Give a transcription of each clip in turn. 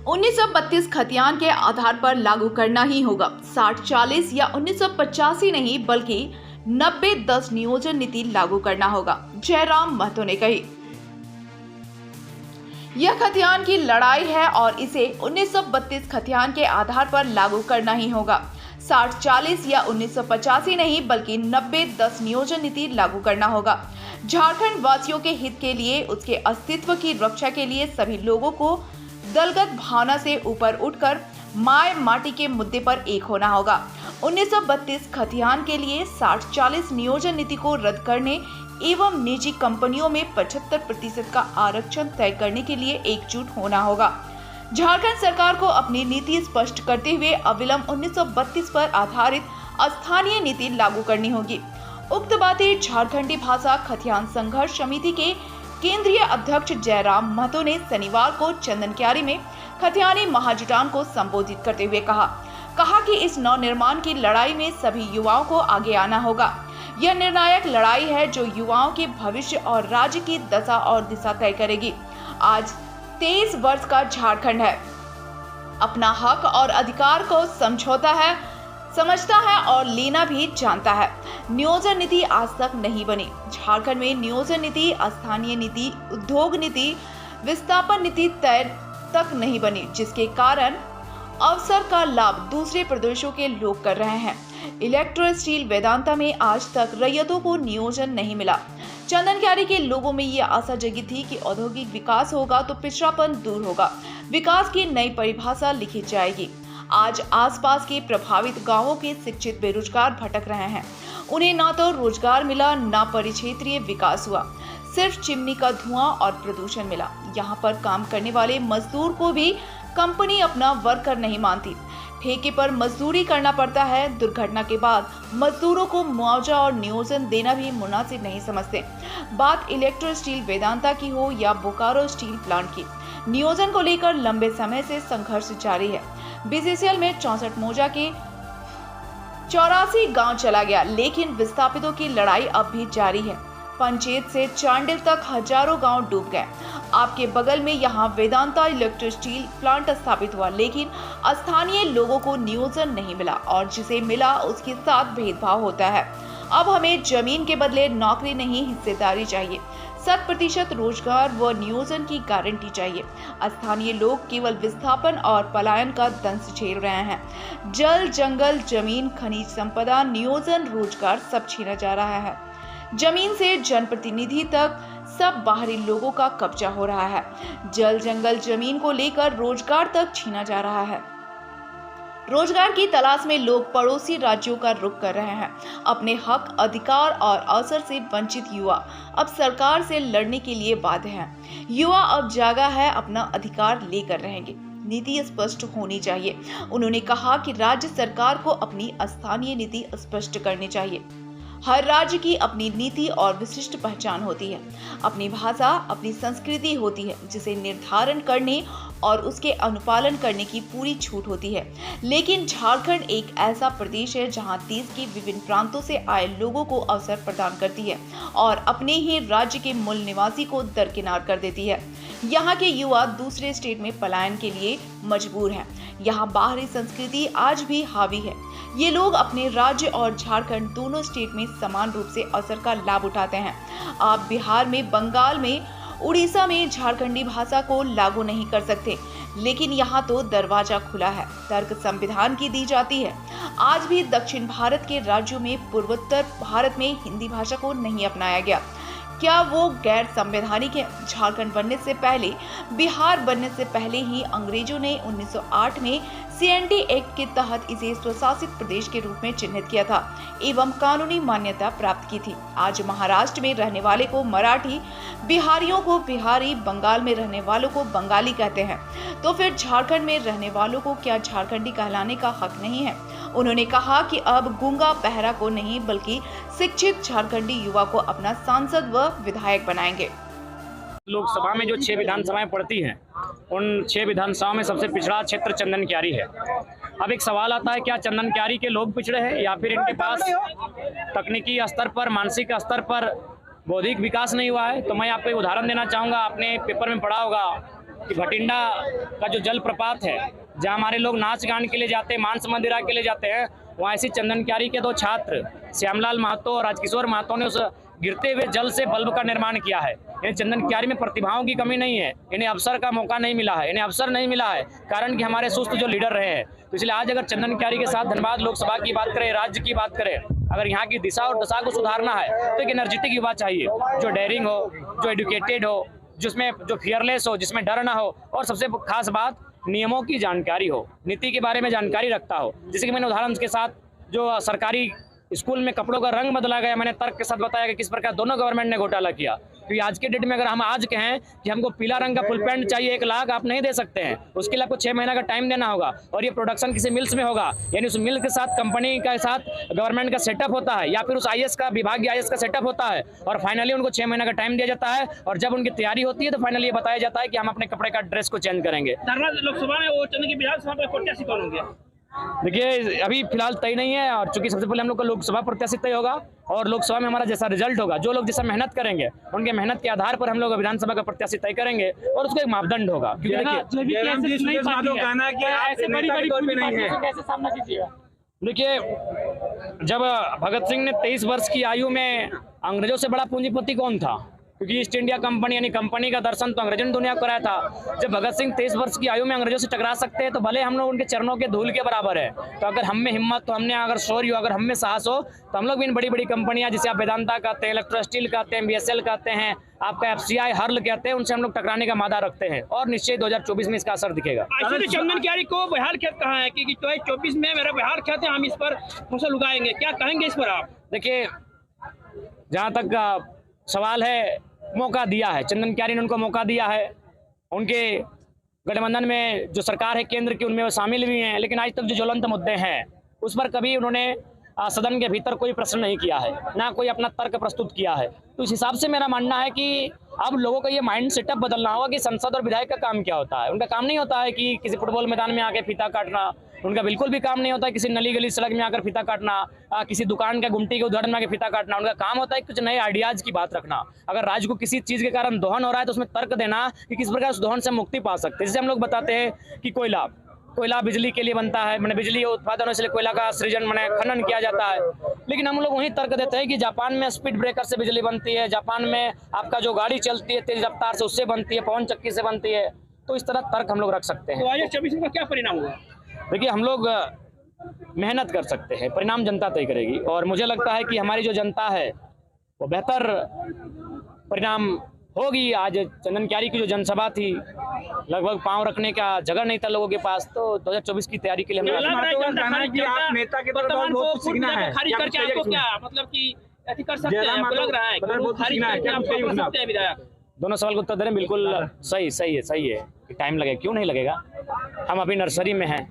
1932 खतियान के आधार पर लागू करना ही होगा। 60-40 या 1985 नहीं बल्कि 90-10 नियोजन नीति लागू करना होगा, जयराम महतो ने कही। यह खतियान की लड़ाई है और इसे 1932 खतियान के आधार पर लागू करना ही होगा। 60-40 या 1985 नहीं बल्कि 90-10 नियोजन नीति लागू करना होगा। झारखंड वासियों के हित के लिए, उसके अस्तित्व की रक्षा के लिए सभी लोगों को दलगत भावना से ऊपर उठकर माय माटी के मुद्दे पर एक होना होगा। 1932 खतियान के लिए 60-40 नियोजन नीति को रद्द करने एवं निजी कंपनियों में 75% का आरक्षण तय करने के लिए एकजुट होना होगा। झारखंड सरकार को अपनी नीति स्पष्ट करते हुए अविलंब 1932 पर आधारित स्थानीय नीति लागू करनी होगी। उक्त बातें झारखंडी भाषा खतियान संघर्ष समिति के केंद्रीय अध्यक्ष जयराम महतो ने शनिवार को चंदनक्यारी में खतियानी महाजुटान को संबोधित करते हुए कहा कि इस नवनिर्माण की लड़ाई में सभी युवाओं को आगे आना होगा। यह निर्णायक लड़ाई है जो युवाओं के भविष्य और राज्य की दशा और दिशा तय करेगी। आज 23 वर्ष का झारखंड है, अपना हक और अधिकार को समझता है और लेना भी जानता है। नियोजन नीति आज तक नहीं बनी। झारखंड में नियोजन नीति, स्थानीय नीति, उद्योग नीति, विस्थापन नीति तय तक नहीं बनी, जिसके कारण अवसर का लाभ दूसरे प्रदेशों के लोग कर रहे हैं। इलेक्ट्रो स्टील वेदांता में आज तक रैयतों को नियोजन नहीं मिला। चंदनक्यारी के लोगों में ये आशा जगी थी कि औद्योगिक विकास होगा तो पिछड़ापन दूर होगा, विकास की नई परिभाषा लिखी जाएगी। आज आसपास के प्रभावित गांवों के शिक्षित बेरोजगार भटक रहे हैं। उन्हें ना तो रोजगार मिला, ना परिक्षेत्रीय विकास हुआ, सिर्फ चिमनी का धुआं और प्रदूषण मिला। यहाँ पर काम करने वाले मजदूर को भी कंपनी अपना वर्कर नहीं मानती, ठेके पर मजदूरी करना पड़ता है। दुर्घटना के बाद मजदूरों को मुआवजा और नियोजन देना भी मुनासिब नहीं समझते। बात इलेक्ट्रो स्टील वेदांता की हो या बोकारो स्टील प्लांट की, नियोजन को लेकर लंबे समय से संघर्ष जारी है। बीसीसीएल में 64 मौजा के 84 गांव चला गया, लेकिन विस्थापितों की लड़ाई अब भी जारी है। पंचेत से चांडिल तक हजारों गांव डूब गए। आपके बगल में यहाँ वेदांता इलेक्ट्रो स्टील प्लांट स्थापित हुआ, लेकिन स्थानीय लोगों को नियोजन नहीं मिला और जिसे मिला उसके साथ भेदभाव होता है। अब हमें जमीन के बदले नौकरी नहीं, हिस्सेदारी चाहिए। 100% रोजगार व नियोजन की गारंटी चाहिए। स्थानीय लोग केवल विस्थापन और पलायन का दंश झेल रहे हैं। जल, जंगल, जमीन, खनिज संपदा, नियोजन, रोजगार सब छीना जा रहा है। जमीन से जनप्रतिनिधि तक सब बाहरी लोगों का कब्जा हो रहा है। जल, जंगल, जमीन को लेकर रोजगार तक छीना जा रहा है। रोजगार की तलाश में लोग पड़ोसी राज्यों का रुख कर रहे हैं। अपने हक, अधिकार और अवसर से वंचित युवा अब सरकार से लड़ने के लिए बाध्य हैं। युवा अब जागा है, अपना अधिकार लेकर रहेंगे। नीति स्पष्ट होनी चाहिए। उन्होंने कहा कि राज्य सरकार को अपनी स्थानीय नीति स्पष्ट करनी चाहिए। हर राज्य की अपनी नीति और विशिष्ट पहचान होती है, अपनी भाषा, अपनी संस्कृति होती है, जिसे निर्धारण करने और उसके अनुपालन करने की पूरी छूट होती है। लेकिन झारखंड एक ऐसा प्रदेश है जहां देश के विभिन्न प्रांतों से आए लोगों को अवसर प्रदान करती है और अपने ही राज्य के मूल निवासी को दरकिनार कर देती है। यहाँ के युवा दूसरे स्टेट में पलायन के लिए मजबूर हैं। यहाँ बाहरी संस्कृति आज भी हावी है। ये लोग अपने राज्य और झारखंड दोनों स्टेट में समान रूप से अवसर का लाभ उठाते हैं। आप बिहार में, बंगाल में, उड़ीसा में झारखंडी भाषा को लागू नहीं कर सकते, लेकिन यहाँ तो दरवाजा खुला है। तर्क संविधान की दी जाती है। आज भी दक्षिण भारत के राज्यों में, पूर्वोत्तर भारत में हिंदी भाषा को नहीं अपनाया गया। क्या वो गैर संवैधानिक है? झारखंड बनने से पहले, बिहार बनने से पहले ही अंग्रेजों ने 1908 में CNT एक्ट के तहत इसे स्वशासित प्रदेश के रूप में चिन्हित किया था एवं कानूनी मान्यता प्राप्त की थी। आज महाराष्ट्र में रहने वाले को मराठी, बिहारियों को बिहारी, बंगाल में रहने वालों को बंगाली कहते हैं, तो फिर झारखंड में रहने वालों को क्या झारखंडी कहलाने का हक नहीं है? उन्होंने कहा कि अब गूंगा बहरा को नहीं बल्कि शिक्षित झारखंडी युवा को अपना सांसद व विधायक बनाएंगे। लोकसभा में जो 6 विधानसभाएं पड़ती हैं, उन 6 विधानसभाओं में सबसे पिछड़ा क्षेत्र चंदनक्यारी है। अब एक सवाल आता है, क्या चंदनक्यारी के लोग पिछड़े हैं या फिर इनके पास तकनीकी स्तर पर, मानसिक स्तर पर बौद्धिक विकास नहीं हुआ है? तो मैं आपको एक उदाहरण देना चाहूँगा। आपने पेपर में पढ़ा होगा कि भटिंडा का जो जलप्रपात है, जहाँ हमारे लोग नाच गान के लिए जाते हैं, मांस मंदिरा के लिए जाते हैं, वहाँ ऐसी चंदन क्यारी के 2 छात्र श्यामलाल महतो और राजकिशोर महतो ने उस गिरते हुए जल से बल्ब का निर्माण किया है। यानी चंदन क्यारी में प्रतिभाओं की कमी नहीं है, इन्हें अवसर का मौका नहीं मिला है, इन्हें अवसर नहीं मिला है, कारण कि हमारे सुस्त जो लीडर रहे हैं। तो इसलिए आज अगर चंदन क्यारी के साथ धनबाद लोकसभा की बात करें, राज्य की बात करें, अगर यहाँ की दिशा और दशा को सुधारना है तो एक एनर्जेटिक युवा चाहिए, जो डेयरिंग हो, जो एडुकेटेड हो, जिसमें जो फियरलेस हो, जिसमें डर ना हो, और सबसे खास बात नियमों की जानकारी हो, नीति के बारे में जानकारी रखता हो। जैसे कि मैंने उदाहरण के साथ जो सरकारी स्कूल में कपड़ों का रंग बदला गया, मैंने तर्क के साथ बताया कि किस प्रकार दोनों गवर्नमेंट ने घोटाला किया। क्योंकि आज के डेट में अगर हम आज कहें कि हमको पीला रंग का फुल पैंट चाहिए 1 लाख, आप नहीं दे सकते हैं, उसके लिए आपको 6 महीना का टाइम देना होगा, और ये प्रोडक्शन किसी मिल्स में होगा, यानी उस मिल के साथ कंपनी के साथ गवर्नमेंट का सेटअप होता है, या फिर उस IAS का विभागीय IAS का सेटअप होता है, और फाइनली उनको 6 महीना का टाइम दिया जाता है, और जब उनकी तैयारी होती है तो फाइनली ये बताया जाता है कि हम अपने कपड़े का ड्रेस को चेंज करेंगे। धनबाद लोकसभा में वो चंदन की विधानसभा में प्रत्याशी कौन होंगे? देखिए अभी फिलहाल तय नहीं है, और चूंकि सबसे पहले हम लोग का लोकसभा प्रत्याशी तय होगा, और लोकसभा में हमारा जैसा रिजल्ट होगा, जो लोग जैसा मेहनत करेंगे उनके मेहनत के आधार पर हम लोग विधानसभा का प्रत्याशी तय करेंगे, और उसका एक मापदंड होगा। क्योंकि देखिए जब भगत सिंह ने 23 वर्ष की आयु में, अंग्रेजों से बड़ा पूंजीपति कौन था? क्योंकि ईस्ट इंडिया कंपनी यानी कंपनी का दर्शन तो अंग्रेजों ने दुनिया को कराया था। जब भगत सिंह 23 वर्ष की आयु में अंग्रेजों से टकरा सकते हैं तो भले हम लोग उनके चरणों के धूल के बराबर है। तो अगर हम में हिम्मत, तो हमने अगर शौर्य, अगर हम में साहस हो, तो हम लोग भी इन बड़ी बड़ी कंपनियां, जिसे आप वेदांता कहते हैं, इलेक्ट्रो स्टील कहते हैं, BSL कहते हैं, आपका FCI हर्ल कहते हैं, उनसे हम लोग टकराने का मादा रखते हैं, और निश्चय 2024 में इसका असर दिखेगा। चंदन क्यारी को बिहार खेत कहा है कि 2024 में मेरा बिहार खेत है, हम इस पर फसल उगाएंगे, क्या कहेंगे इस पर आप? देखिए जहाँ तक सवाल है, मौका दिया है चंदन क्यारी ने, उनको मौका दिया है, उनके गठबंधन में जो सरकार है केंद्र की, उनमें वो शामिल भी हैं, लेकिन आज तक जो ज्वलंत मुद्दे हैं उस पर कभी उन्होंने सदन के भीतर कोई प्रश्न नहीं किया है, ना कोई अपना तर्क प्रस्तुत किया है। तो इस हिसाब से मेरा मानना है कि अब लोगों का ये माइंड सेटअप बदलना होगा कि संसद और विधायक का काम क्या होता है। उनका काम नहीं होता है कि किसी फुटबॉल मैदान में आके फीता काटना, उनका बिल्कुल भी काम नहीं होता है किसी नली गली सड़क में आकर फीता काटना, किसी दुकान का गुमटी के उदाहरण में आकर फीता काटना। उनका काम होता है कुछ नए आइडियाज की बात रखना। अगर राज्य को किसी चीज़ के कारण दोहन हो रहा है तो उसमें तर्क देना कि किस प्रकार उस दोहन से मुक्ति पा सकते हैं। जैसे हम लोग बताते हैं कि कोयला बिजली के लिए बनता है, मैंने बिजली उत्पादन, इसलिए कोयला का सृजन मैंने खनन किया जाता है, लेकिन हम लोग वही तर्क देते हैं कि जापान में स्पीड ब्रेकर से बिजली बनती है, जापान में आपका जो गाड़ी चलती है तेज रफ्तार से, उससे बनती है, पवन चक्की से बनती है। तो इस तरह तर्क हम लोग रख सकते हैं। तो 2024 का क्या परिणाम होगा? देखिए हम लोग मेहनत कर सकते हैं, परिणाम जनता तय करेगी, और मुझे लगता है कि हमारी जो जनता है वो बेहतर परिणाम होगी। आज चंदन क्यारी की जो जनसभा थी, लगभग पांव रखने का जगह नहीं था लोगों के पास, तो 2024 की तैयारी के लिए हम दोनों सवाल को उत्तर दे रहे हैं। बिल्कुल सही है कि टाइम लगेगा, क्यों नहीं लगेगा। हम अभी नर्सरी में हैं,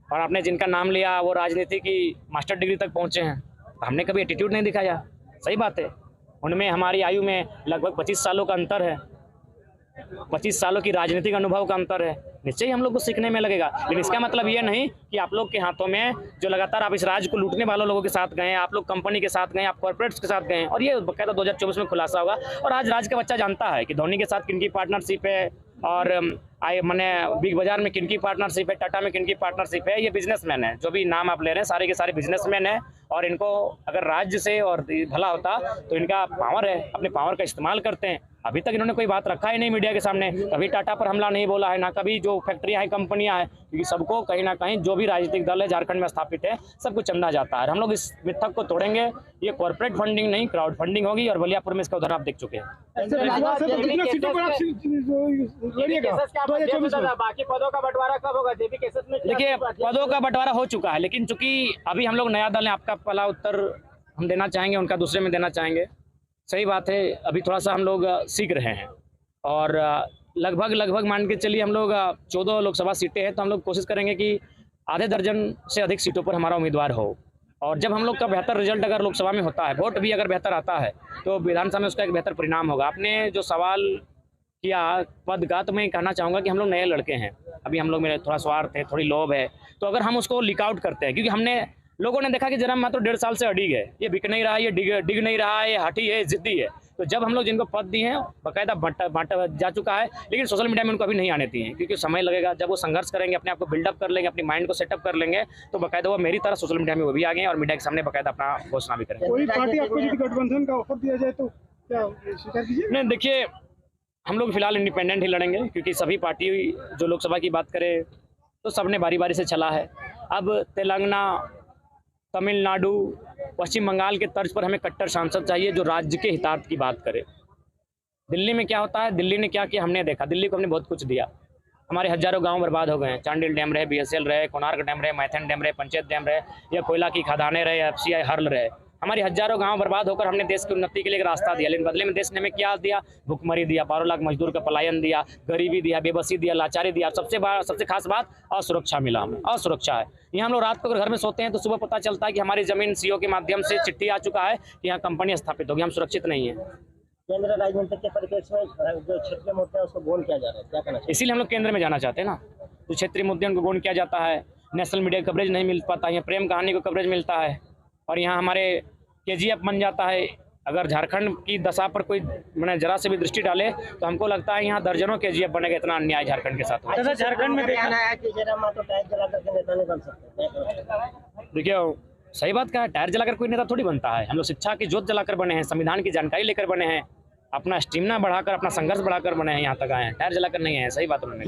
और आपने जिनका नाम लिया वो राजनीति की मास्टर डिग्री तक पहुंचे हैं, हमने कभी एटीट्यूड नहीं दिखाया। सही बात है, उनमें हमारी आयु में लगभग 25 सालों का अंतर है, 25 सालों की राजनीतिक अनुभव का अंतर है। निश्चय ही हम लोग को सीखने में लगेगा, लेकिन इसका मतलब ये नहीं कि आप लोग के हाथों में जो लगातार आप इस राज्य को लूटने वालों लोगों के साथ गए, आप लोग कंपनी के साथ गए, आप कॉर्पोरेट्स के साथ गए, और ये बकायदा 2024 में खुलासा होगा। और आज राज्य का बच्चा जानता है कि धोनी के साथ किनकी पार्टनरशिप है, और मैंने बिग बाजार में किनकी पार्टनरशिप है, टाटा में किनकी पार्टनरशिप है। ये बिजनेसमैन है, जो भी नाम आप ले रहे हैं सारे के सारे बिजनेसमैन हैं, और इनको अगर राज्य से और भला होता तो इनका पावर है, अपने पावर का इस्तेमाल करते हैं। अभी तक इन्होंने कोई बात रखा ही नहीं मीडिया के सामने, कभी टाटा पर हमला नहीं बोला है, ना कभी जो फैक्ट्रियाँ हैं, कंपनियां हैं, क्योंकि सबको कहीं ना कहीं जो भी राजनीतिक दल है झारखंड में स्थापित है सबको चंदा जाता है। हम लोग इस मिथक को तोड़ेंगे। ये कॉर्पोरेट फंडिंग नहीं, क्राउड फंडिंग होगी, और बलियापुर में इसका उदाहरण आप देख चुके हैं। बाकी पदों का बंटवारा कब होगा? जेपी केसेस में देखिए पदों का बंटवारा हो चुका है, लेकिन चूंकि अभी हम लोग नया दल है, आपका पहला उत्तर हम देना चाहेंगे, उनका दूसरे में देना चाहेंगे। सही बात है, अभी थोड़ा सा हम लोग सीख रहे हैं, और लगभग मान के चलिए हम लोग 14 लोकसभा सीटें हैं, तो हम लोग कोशिश करेंगे कि आधे दर्जन से अधिक सीटों पर हमारा उम्मीदवार हो। और जब हम लोग का बेहतर रिजल्ट अगर लोकसभा में होता है, वोट भी अगर बेहतर आता है, तो विधानसभा में उसका एक बेहतर परिणाम होगा। आपने जो सवाल किया पद का, तो मैं कहना चाहूँगा कि हम लोग नए लड़के हैं, अभी हम लोग में थोड़ा स्वार्थ है, थोड़ी लोभ है, तो अगर हम उसको लीक आउट करते हैं, क्योंकि हमने लोगों ने देखा कि जरा मैं तो 1.5 साल से अड़िग है, ये बिक नहीं रहा, ये डिग नहीं रहा है, ये हठी है, जिद्दी है, तो जब हम लोग जिनको पद दिए हैं बाकायदा बांटा जा चुका है, लेकिन सोशल मीडिया में उनको अभी नहीं आने दिए हैं क्योंकि समय लगेगा। जब वो संघर्ष करेंगे, अपने आप को बिल्डअप कर लेंगे, अपनी माइंड को सेटअप कर लेंगे, तो बाकायदा वो मेरी तरह सोशल मीडिया में वो भी आ गए और मीडिया के सामने बाकायदा अपना घोषणा भी करेंगे। कोई पार्टी आपको यदि गठबंधन का ऑफर दिया जाए तो क्या स्वीकार कीजिए? नहीं, देखिए हम लोग फिलहाल इंडिपेंडेंट ही लड़ेंगे क्योंकि सभी पार्टी जो लोकसभा की बात करें तो सबने बारी बारी से चला है। अब तेलंगाना, तमिलनाडु, पश्चिम बंगाल के तर्ज पर हमें कट्टर सांसद चाहिए जो राज्य के हितार्थ की बात करे। दिल्ली में क्या होता है, दिल्ली ने क्या किया हमने देखा। दिल्ली को हमने बहुत कुछ दिया, हमारे हजारों गांव बर्बाद हो गए हैं। चांडिल डैम रहे, BSL रहे, कोणार्क डैम रहे, मैथन डैम रहे, पंचायत डैम रहे, या कोयला की खदानें रहे, FCI हर्ल रहे। हमारी हजारों गांव बर्बाद होकर हमने देश की उन्नति के लिए एक रास्ता दिया, लेकिन बदले में देश ने हमें क्या दिया? भुखमरी दिया, 12 लाख मजदूर का पलायन दिया, गरीबी दिया, बेबसी दिया, लाचारी दिया। सबसे खास बात असुरक्षा मिला हमें। असुरक्षा है। यहाँ हम लोग रात को अगर घर में सोते हैं तो सुबह पता चलता है कि हमारी जमीन CO के माध्यम से चिट्ठी आ चुका है कि यहाँ कंपनी स्थापित होगी। हम सुरक्षित नहीं है। केंद्र राजनीतिक के परिप्रेक्ष्य में जो क्षेत्रीय मुद्दे हैं उसको गौण किया जा रहा है, क्या कहना चाहिए? इसीलिए हम लोग केंद्र में जाना चाहते हैं ना। तो क्षेत्रीय मुद्दे उनको गौण किया जाता है, नेशनल मीडिया कवरेज नहीं मिल पाता, यहाँ प्रेम कहानी को कवरेज मिलता है और यहाँ हमारे KGF बन जाता है। अगर झारखंड की दशा पर कोई मैंने जरा से भी दृष्टि डाले तो हमको लगता है यहाँ दर्जनों KGF बनेगा। इतना अन्याय झारखंड के साथ। अच्छा, झारखंड में देखा है कि जयराम मातो टायर जलाकर के नेता नहीं बन सकते। देखिए सही बात कहा है, टायर जलाकर कोई नेता थोड़ी बनता है। हम लोग शिक्षा की जोत जलाकर बने हैं, संविधान की जानकारी लेकर बने हैं, अपना स्टेमिना बढ़ाकर, अपना संघर्ष बढ़ाकर बने हैं, यहाँ तक आए हैं। टायर जलाकर नहीं है। सही बात उन्होंने